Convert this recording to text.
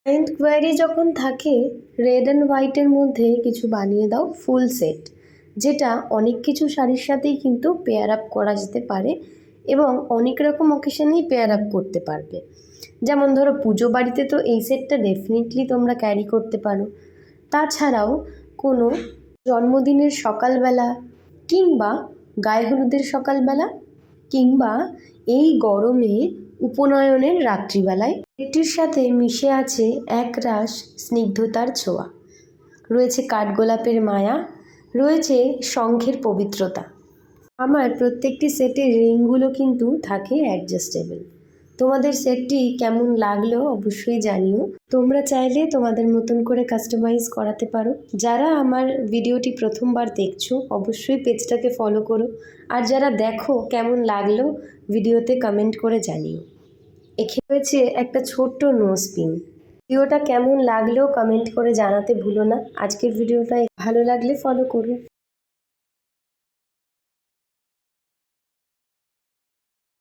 Enquiry যখন থাকে red and হোয়াইটের মধ্যে কিছু বানিয়ে দাও ফুল সেট, যেটা অনেক কিছু শাড়ির সাথেই কিন্তু পেয়ার আপ করা যেতে পারে এবং অনেক রকম অকেশনেই পেয়ার আপ করতে পারবে। যেমন ধরো পুজো বাড়িতে তো এই সেটটা ডেফিনেটলি তোমরা ক্যারি করতে পারো। তাছাড়াও কোনো জন্মদিনের সকালবেলা কিংবা গায়ে হলুদের সকালবেলা কিংবা এই গরমে উপনয়নের রাত্রিবেলায় এটির সাথে মিশে আছে একরাশ স্নিগ্ধতার ছোঁয়া, রয়েছে কাঠগোলাপের মায়া, রয়েছে শঙ্খের পবিত্রতা। আমার প্রত্যেকটি সেটের রিংগুলো কিন্তু থাকে অ্যাডজাস্টেবল। তোমাদের সেটটি কেমন লাগলো অবশ্যই জানিও। তোমরা চাইলে তোমাদের মতন করে কাস্টমাইজ করাতে পারো। যারা আমার ভিডিওটি প্রথমবার দেখছো অবশ্যই পেজটাকে ফলো করো, আর যারা দেখো কেমন লাগলো ভিডিওতে কমেন্ট করে জানিও। এখানে রয়েছে একটা ছোট্ট নোজ পিন। ভিডিওটা কেমন লাগলো কমেন্ট করে জানাতে ভুলো না। আজকের ভিডিওটা ভালো লাগলে ফলো করো।